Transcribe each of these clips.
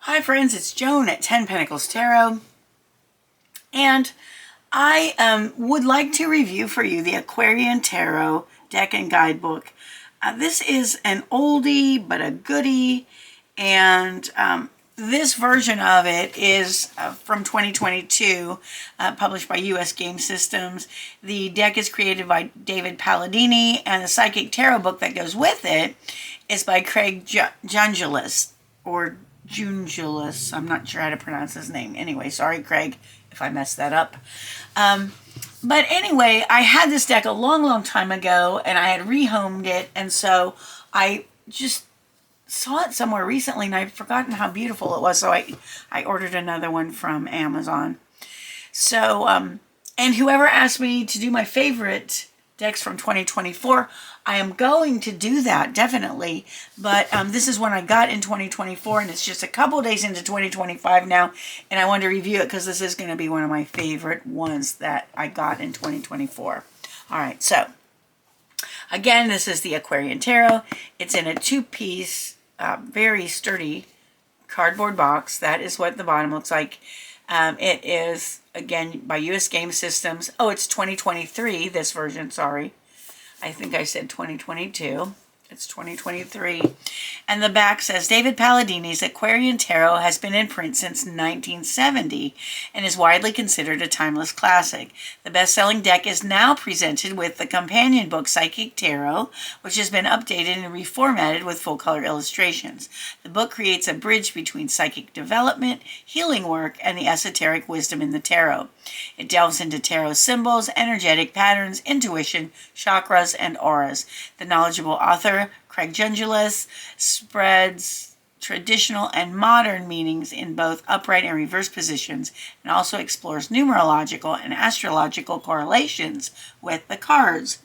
Hi friends, it's Joan at 10 Pentacles Tarot, and I would like to review for you the Aquarian Tarot deck and guidebook. This is an oldie but a goodie, and this version of it is from 2022, published by US Game Systems. The deck is created by David Palladini, and the Psychic Tarot book that goes with it is by Craig JUNJULAS'S, or JUNJULAS'S. I'm not sure how to pronounce his name. Anyway, sorry, Craig, if I messed that up. But anyway, I had this deck a long time ago, and I had rehomed it, and so I just saw it somewhere recently, and I'd forgotten how beautiful it was, so I ordered another one from Amazon. So, and whoever asked me to do my favorite decks from 2024, I am going to do that, definitely. But this is one I got in 2024, and it's just a couple days into 2025 now, and I wanted to review it because this is going to be one of my favorite ones that I got in 2024. All right, so again, this is the Aquarian Tarot. It's in a two-piece, very sturdy cardboard box. That is what the bottom looks like. It is, again, by US Game Systems. Oh, it's 2023, this version, sorry. I think I said 2022. It's 2023. And the back says, David Palladini's Aquarian Tarot has been in print since 1970 and is widely considered a timeless classic. The best-selling deck is now presented with the companion book Psychic Tarot, which has been updated and reformatted with full-color illustrations. The book creates a bridge between psychic development, healing work, and the esoteric wisdom in the tarot. It delves into tarot symbols, energetic patterns, intuition, chakras, and auras. The knowledgeable author, Craig JUNJULAS'S, spreads traditional and modern meanings in both upright and reverse positions, and also explores numerological and astrological correlations with the cards.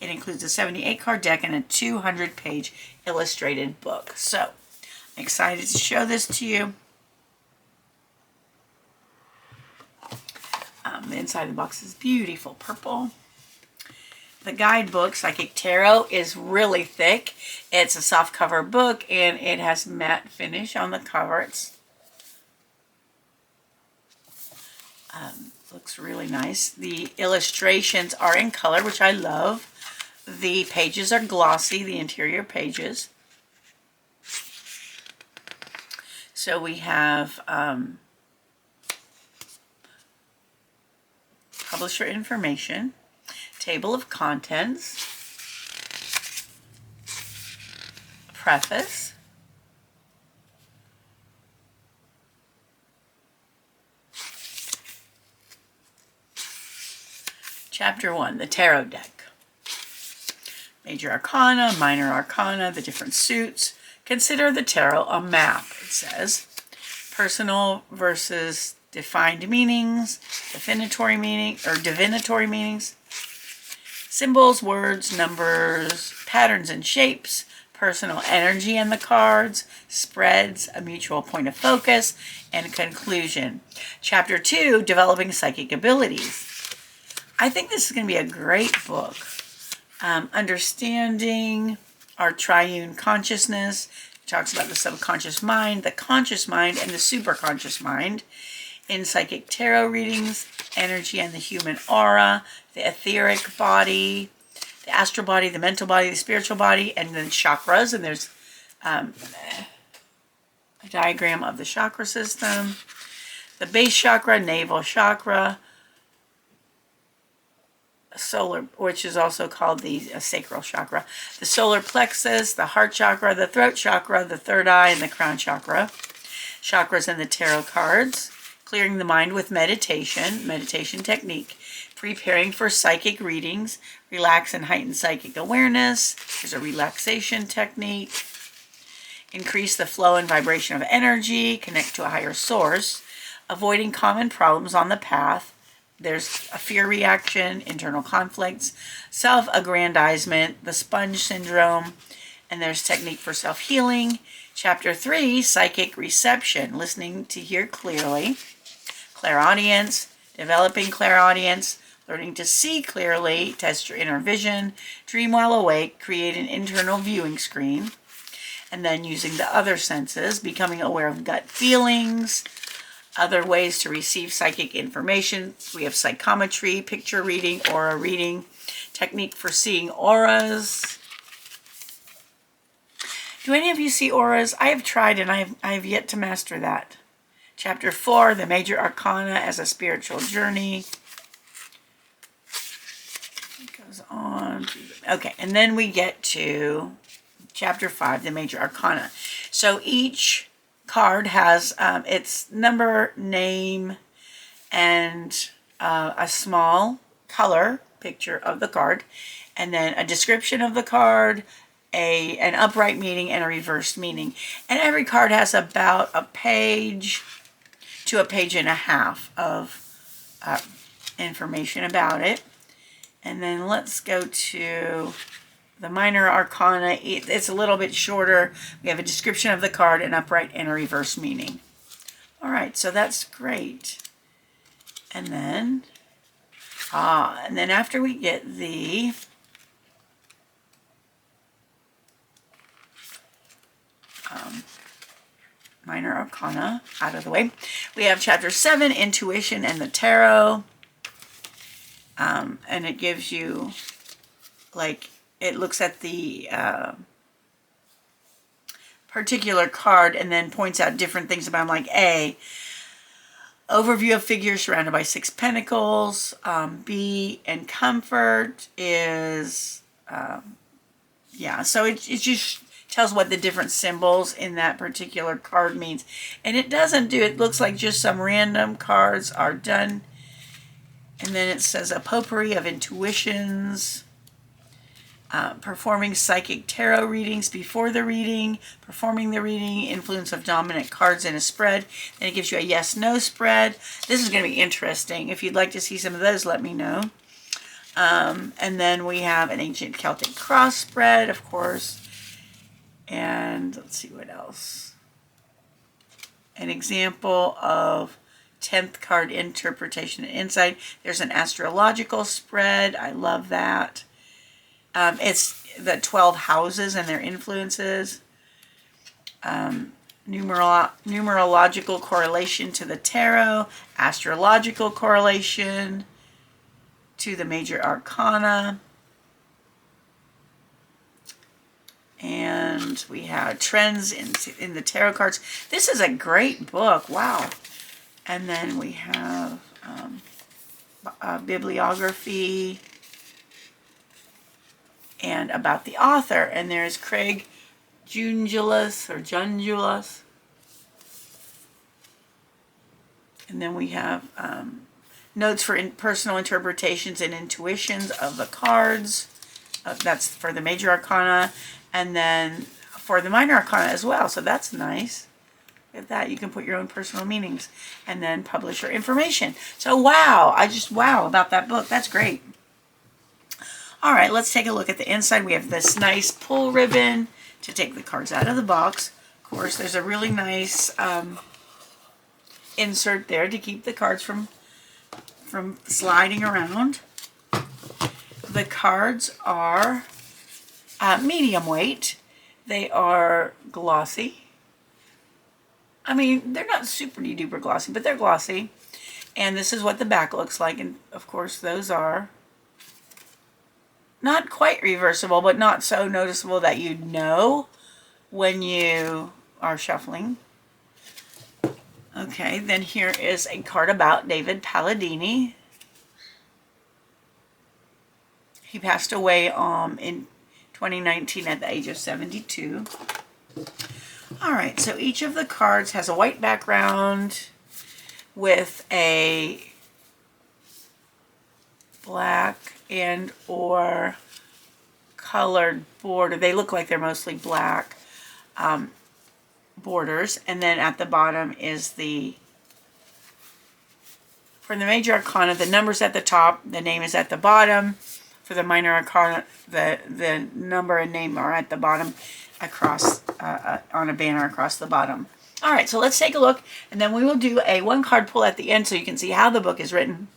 It includes a 78-card deck and a 200-page illustrated book. So, I'm excited to show this to you. The inside of the box is beautiful purple. The guidebook, Psychic Tarot, is really thick. It's a soft cover book, and it has matte finish on the cover. It's looks really nice. The illustrations are in color, which I love. The pages are glossy, the interior pages. So we have publisher information, table of contents, preface, Chapter 1, the Tarot Deck, Major Arcana, Minor Arcana, the different suits. Consider the tarot a map, it says. Personal versus defined meanings, divinatory meanings, symbols, words, numbers, patterns and shapes, personal energy in the cards, spreads, a mutual point of focus, and conclusion. Chapter 2, developing psychic abilities. I think this is going to be a great book. Understanding our triune consciousness. It talks about the subconscious mind, the conscious mind, and the superconscious mind. In Psychic Tarot readings, energy and the human aura, the etheric body, the astral body, the mental body, the spiritual body, and then chakras. And there's a diagram of the chakra system. The base chakra, navel chakra, solar, which is also called the sacral chakra. The solar plexus, the heart chakra, the throat chakra, the third eye, and the crown chakra. Chakras and the tarot cards. Clearing the mind with meditation technique, preparing for psychic readings, relax and heighten psychic awareness. There's a relaxation technique. Increase the flow and vibration of energy, connect to a higher source, avoiding common problems on the path. There's a fear reaction, internal conflicts, self-aggrandizement, the sponge syndrome, and there's technique for self-healing. Chapter 3, psychic reception, listening to hear clearly. Clairaudience, developing clairaudience, learning to see clearly, test your inner vision, dream while awake, create an internal viewing screen. And then using the other senses, becoming aware of gut feelings, other ways to receive psychic information. We have psychometry, picture reading, aura reading, technique for seeing auras. Do any of you see auras? I have tried and I have yet to master that. Chapter 4, the major arcana as a spiritual journey. It goes on. Okay, and then we get to Chapter 5, the major arcana. So each card has its number, name, and a small color picture of the card, and then a description of the card, an upright meaning, and a reversed meaning. And every card has about a page to a page and a half of information about it. And then let's go to the minor arcana. It's a little bit shorter. We have a description of the card, an upright, and a reverse meaning. All right, so that's great. And then after we get the minor arcana out of the way, we have Chapter 7, Intuition and the Tarot. And it gives you, like, it looks at the particular card and then points out different things about them, like A, overview of figures surrounded by 6 pentacles. B, and comfort is, yeah, so it just tells what the different symbols in that particular card means. And it doesn't do, it looks like just some random cards are done. And then it says a potpourri of intuitions, performing psychic tarot readings before the reading, performing the reading, influence of dominant cards in a spread. Then it gives you a yes-no spread. This is going to be interesting. If you'd like to see some of those, let me know. And then we have an ancient Celtic cross spread, of course. And let's see what else. An example of 10th card interpretation and insight. There's an astrological spread. I love that. It's the 12 houses and their influences. Numerological correlation to the tarot. Astrological correlation to the major arcana. And we have trends in the tarot cards. This is a great book. Wow. And then we have bibliography and about the author. And there's Craig Junjulas or Junjulas. And then we have notes for personal interpretations and intuitions of the cards. That's for the major arcana. And then for the minor arcana as well. So that's nice. At that, you can put your own personal meanings and then publish your information. So wow, wow about that book. That's great. All right, let's take a look at the inside. We have this nice pull ribbon to take the cards out of the box. Of course, there's a really nice insert there to keep the cards from sliding around. The cards are medium weight. They are glossy. I mean, they're not super duper glossy, but they're glossy. And this is what the back looks like. And of course, those are not quite reversible, but not so noticeable that you know when you are shuffling. Okay, then here is a card about David Palladini. He passed away in 2019 at the age of 72. All right, so each of the cards has a white background with a black and or colored border. They look like they're mostly black borders. And then at the bottom is for the major arcana, the number's at the top, the name is at the bottom. For the minor arcana, the number and name are at the bottom across on a banner across the bottom. All right, so let's take a look, and then we will do a one card pull at the end so you can see how the book is written.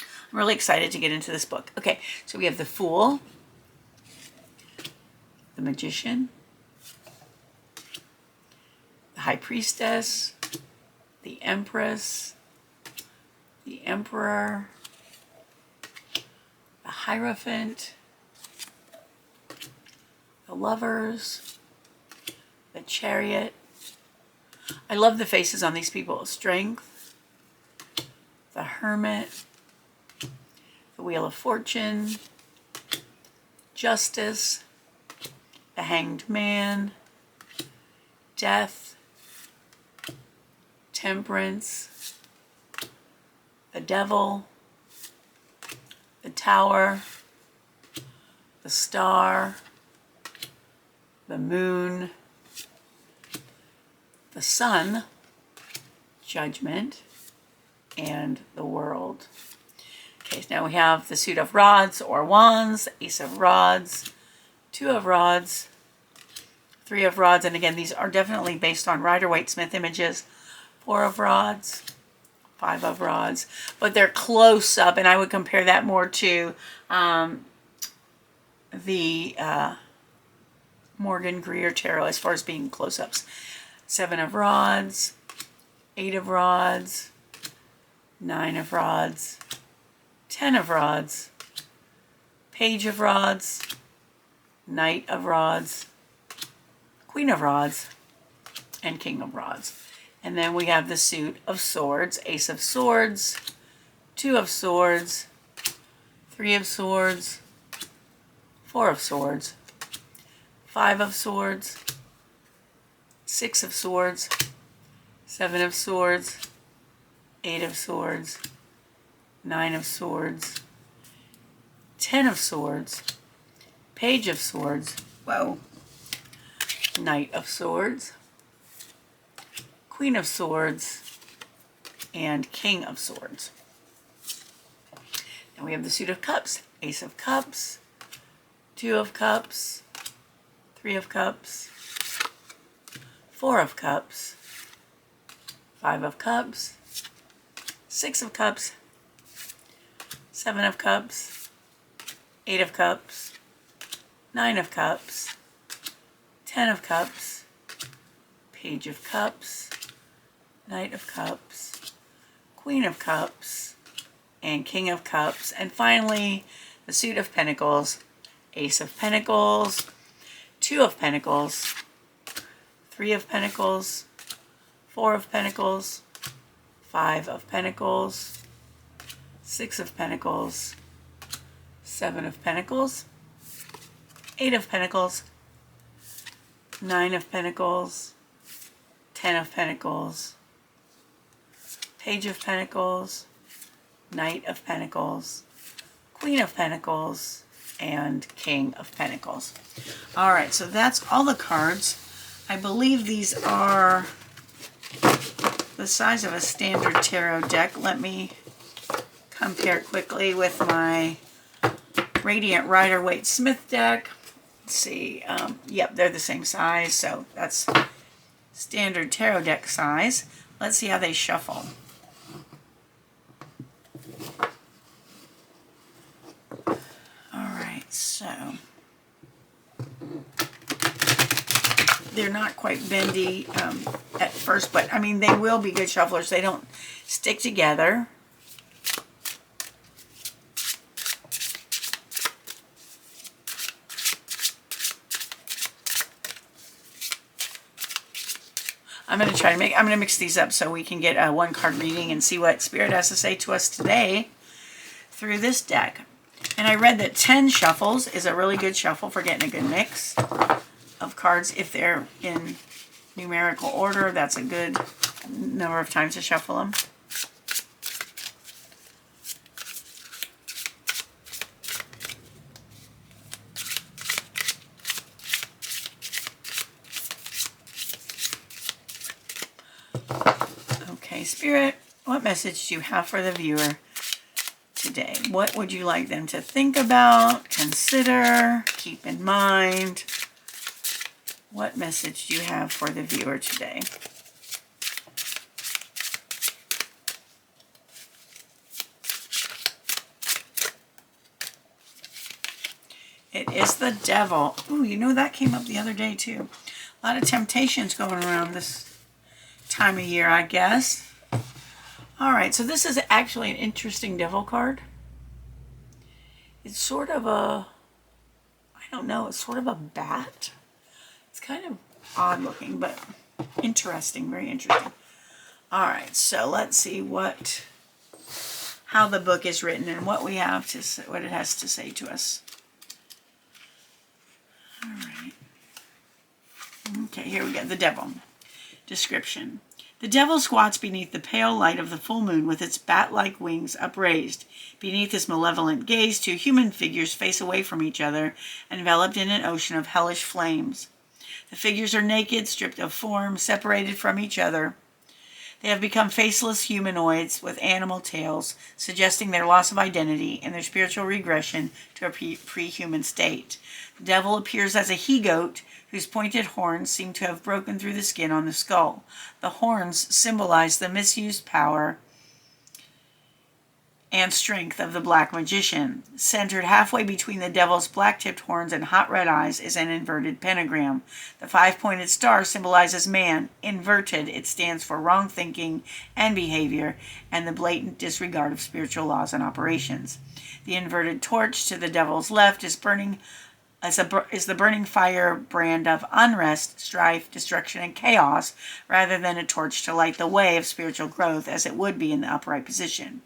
I'm really excited to get into this book. Okay, so we have the Fool, the Magician, High Priestess, the Empress, the Emperor, the Hierophant, the Lovers, the Chariot. I love the faces on these people. Strength, the Hermit, the Wheel of Fortune, Justice, the Hanged Man, Death, Temperance, the Devil, the Tower, the Star, the Moon, the Sun, Judgment, and the World. Okay, so now we have the suit of rods or wands, ace of rods, two of rods, three of rods, and again, these are definitely based on Rider-Waite-Smith images, four of rods, five of rods, but they're close up, and I would compare that more to the Morgan Greer Tarot as far as being close-ups. Seven of rods, eight of rods, nine of rods, 10 of rods, page of rods, knight of rods, queen of rods, and king of rods. And then we have the suit of swords, ace of swords, two of swords, three of swords, four of swords, five of swords, six of swords, seven of swords, eight of swords, nine of swords, 10 of swords, page of swords, whoa, knight of swords, queen of swords, and king of swords. Now we have the suit of cups, ace of cups, two of cups, three of cups, four of cups, five of cups, six of cups, seven of cups, eight of cups, nine of cups, 10 of cups, page of cups, knight of cups, queen of cups, and king of cups. And finally, the suit of pentacles, ace of pentacles, two of pentacles, three of pentacles, four of pentacles, five of pentacles, six of pentacles, seven of pentacles, eight of pentacles, nine of pentacles, 10 of pentacles, page of pentacles, knight of pentacles, queen of pentacles, and king of pentacles. All right, so that's all the cards. I believe these are the size of a standard tarot deck. Let me compare quickly with my Radiant Rider-Waite-Smith deck. Let's see. Yep, they're the same size, so that's standard tarot deck size. Let's see how they shuffle. Alright, so they're not quite bendy at first, but I mean, they will be good shufflers. They don't stick together. I'm going to mix these up so we can get a one card reading and see what Spirit has to say to us today through this deck. And I read that 10 shuffles is a really good shuffle for getting a good mix of cards. If they're in numerical order, that's a good number of times to shuffle them. Okay, Spirit, what message do you have for the viewer today? What would you like them to think about, consider, keep in mind? What message do you have for the viewer today? It is the Devil. Ooh, you know that came up the other day too. A lot of temptations going around this time of year, I guess. All right, so this is actually an interesting devil card. It's sort of a, I don't know, it's sort of a bat. It's kind of odd looking, but interesting, very interesting. All right, so let's see how the book is written and what we have to say, what it has to say to us. All right. Okay, here we go. The devil. Description. The devil squats beneath the pale light of the full moon with its bat-like wings upraised. Beneath his malevolent gaze, two human figures face away from each other, enveloped in an ocean of hellish flames. The figures are naked, stripped of form, separated from each other. They have become faceless humanoids with animal tails, suggesting their loss of identity and their spiritual regression to a pre-human state. The devil appears as a he-goat whose pointed horns seem to have broken through the skin on the skull. The horns symbolize the misused power and strength of the black magician. Centered halfway between the devil's black-tipped horns and hot red eyes is an inverted pentagram. The five-pointed star symbolizes man. Inverted, it stands for wrong thinking and behavior and the blatant disregard of spiritual laws and operations. The inverted torch to the devil's left is the burning fire brand of unrest, strife, destruction, and chaos, rather than a torch to light the way of spiritual growth as it would be in the upright position.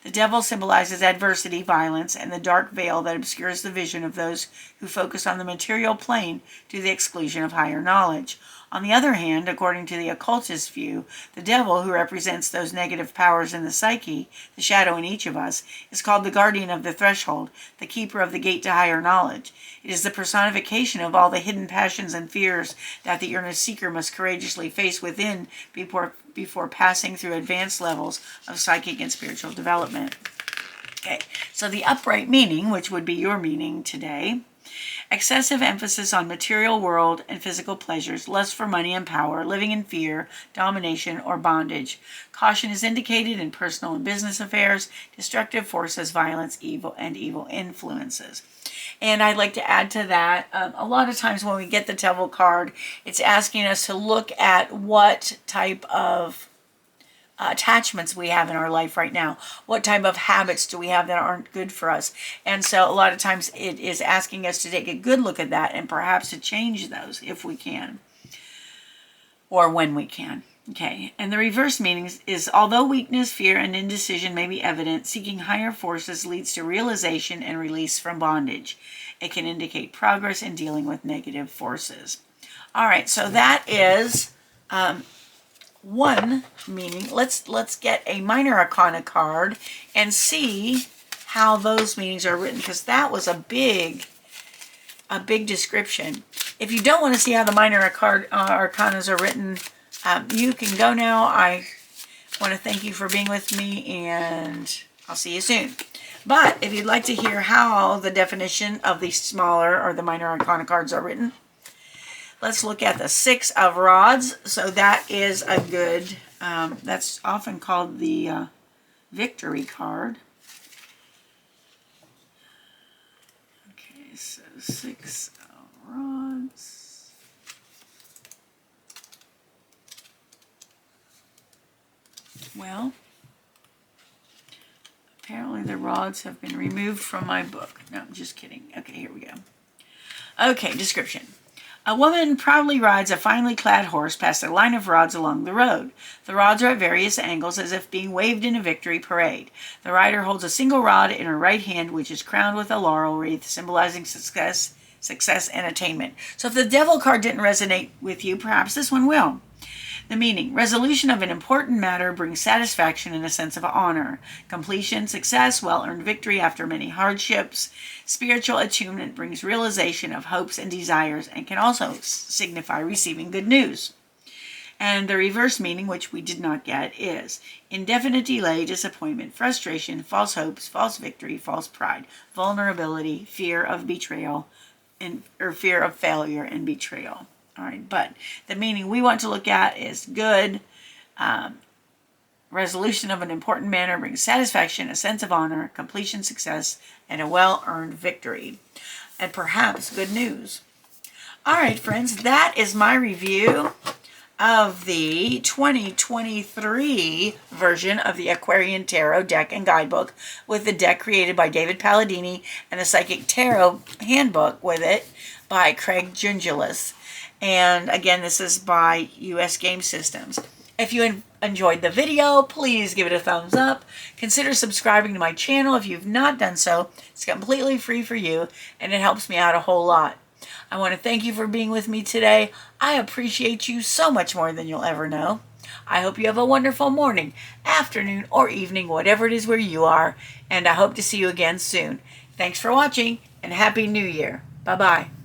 The devil symbolizes adversity, violence, and the dark veil that obscures the vision of those who focus on the material plane to the exclusion of higher knowledge. On the other hand, according to the occultist view, the devil, who represents those negative powers in the psyche, the shadow in each of us, is called the guardian of the threshold, the keeper of the gate to higher knowledge. It is the personification of all the hidden passions and fears that the earnest seeker must courageously face within before passing through advanced levels of psychic and spiritual development. Okay, so the upright meaning, which would be your meaning today: excessive emphasis on material world and physical pleasures, lust for money and power, living in fear, domination, or bondage. Caution is indicated in personal and business affairs, destructive forces, violence, evil influences. And I'd like to add to that, a lot of times when we get the devil card, it's asking us to look at what type of attachments we have in our life right now. What type of habits do we have that aren't good for us? And so a lot of times it is asking us to take a good look at that and perhaps to change those if we can, or when we can. Okay, and the reverse meaning is, although weakness, fear, and indecision may be evident, seeking higher forces leads to realization and release from bondage. It can indicate progress in dealing with negative forces. All right, so that is one meaning. Let's get a minor arcana card and see how those meanings are written, because that was a big description. If you don't want to see how the minor arcanas are written, you can go now. I want to thank you for being with me, and I'll see you soon. But if you'd like to hear how the definition of the smaller or the minor arcana cards are written, let's look at the Six of Rods. So that is a good, that's often called the victory card. Okay, so Six of Rods. Well, apparently the rods have been removed from my book. No, I'm just kidding. Okay, here we go. Okay, description. A woman proudly rides a finely clad horse past a line of rods along the road. The rods are at various angles, as if being waved in a victory parade. The rider holds a single rod in her right hand, which is crowned with a laurel wreath, symbolizing success and attainment. So if the devil card didn't resonate with you, perhaps this one will. The meaning: resolution of an important matter brings satisfaction and a sense of honor. Completion, success, well-earned victory after many hardships. Spiritual attunement brings realization of hopes and desires and can also signify receiving good news. And the reverse meaning, which we did not get, is indefinite delay, disappointment, frustration, false hopes, false victory, false pride, vulnerability, fear of betrayal, or fear of failure and betrayal. All right, but the meaning we want to look at is good. Resolution of an important matter brings satisfaction, a sense of honor, completion, success, and a well-earned victory. And perhaps good news. All right, friends, that is my review of the 2023 version of the Aquarian Tarot deck and guidebook, with the deck created by David Palladini and the Psychic Tarot handbook with it by Craig JUNJULAS'S. And again, this is by US Game Systems. If you enjoyed the video, please give it a thumbs up. Consider subscribing to my channel if you've not done so. It's completely free for you, and it helps me out a whole lot. I want to thank you for being with me today. I appreciate you so much more than you'll ever know. I hope you have a wonderful morning, afternoon, or evening, whatever it is where you are, and I hope to see you again soon. Thanks for watching, and Happy New Year. Bye-bye.